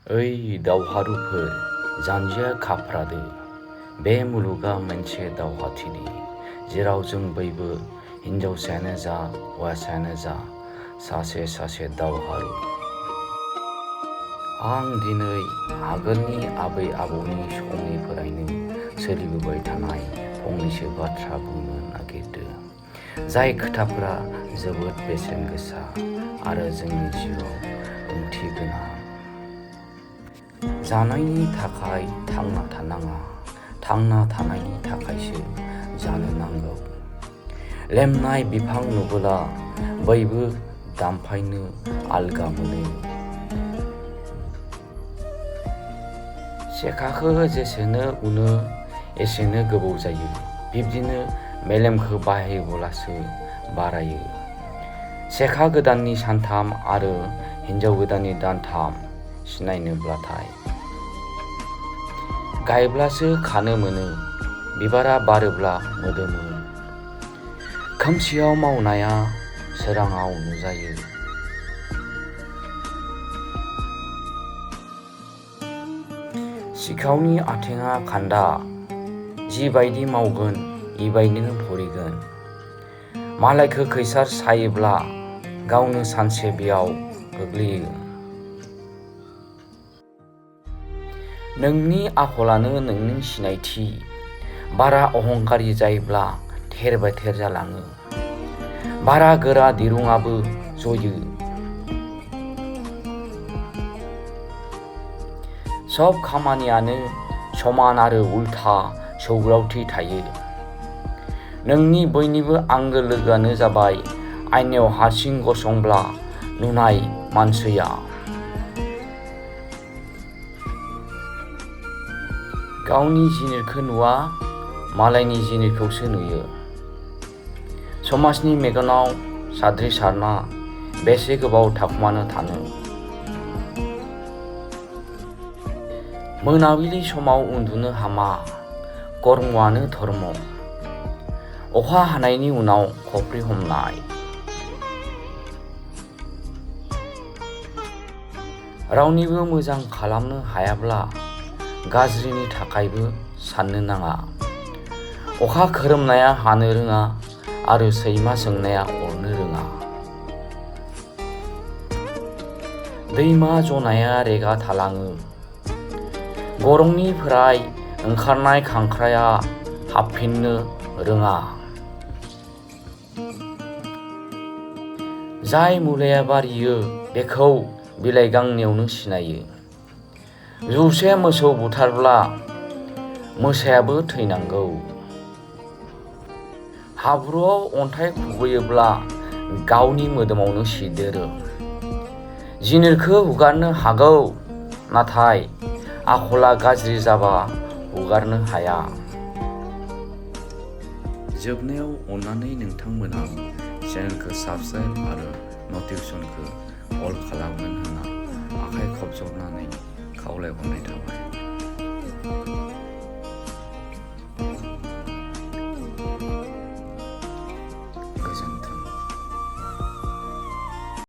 ओइ दावहारुफोर जानजिया खाफ्रादो, बे मुलुगा मोनसे दावहाथिलि जेराव जों बयबो हिनजावसायानो जा हौवासायानो जा सासे सासे दावहारु। आं दिनै आगोलनि आबै आबौनि समनिफ्रायनो सोलिबोबाय थानाय फंनैसो बाथ्रा बुंनो नागिरदों, जाय खोथाफोरा जोबोद बेसेन गोसा आरो जोंनि जिउआव ओंथि गोनां। जानायनि थाखाय थांना थानाङा, थांना थानायनि थाखायसो जानो नांगौ। लेमनाय बिफां नुबोला बयबो दामफायनो आलगा मोनो। सेखाखो जेसेनो उनो एसेनो गोबौ जायो, बिब्दिनो मेलेमखो बाहायोब्लासो बारायो। सेखा गोदाननि सानथाम आरो हिनजाव गोदाननि दानथाम सिनायनोब्लाथाय गायब्लासो खानो मोनो, बिबारा बारोब्ला मोदोमो। खोमसियाव मावनाया सोराङाव नुजायो। सिखावनि आथेङा खान्दा, जिबायदि मावगोन इबायदिनो भरिगोन। मालायखो खैसार सायोब्ला गावनो सानसे बेयाव गोग्लैयो। नोंनि आखलानो नोंनि सिनायथि, बारा अहंकारि जायोब्ला थेर बेथेर जालाङो। बारा गोरा दिरुङाबो जयो। सब खामानियानो समान आरो उल्था सौग्रावथि थायो। नोंनि बयनिबो आंगो लोगोआनो जाबाय आयनायाव हारसिं गसंब्ला नुनाय मानसैया। गावनि जिनिरखो नुवा, मालायनि जिनिरखौसो नुयो। समाजनि मेगनाव साद्रिसारना बेसे गोबाव थाखुमानो थानो। मोनाबिलि समाव उन्दुनो हामा, कर्मआनो धर्म। अखा हानायनि उनाव खफ्रि हमनाय। रावनिबो मोजां खालामनो हायाब्ला गाज्रिनि थाखायबो साननो नाङा। अखा खोरोमनाया हानो रोङा आरो सैमा सोंनाया अरनो रोङा। दैमा जनाया रेगा थालाङो, गरंनिफ्राय ओंखारनाय खांख्राया हाबफिननो रोङा। जाय मुलाया बारियो बेखौ बिलाइ गांनैयावनो सिनायो। जौसे मोसौ बुथारब्ला मोसायाबो थैनांगौ। हाब्रुआव अन्थाइ खुबैयोब्ला गावनि मोदोमावनो सिदेरो। जिनिरखो हुगारनो हागौ, नाथाय आखला गाज्रि जाबा हुगारनो हाया। जोबनायाव अन्नानै नोंथांमोना चेनेलखौ साबस्क्राइब आरो नटिफिकेसनखौ अल खालामगोन होनना आखाइ खबजबनानै खावलायहरनाय थाबाय।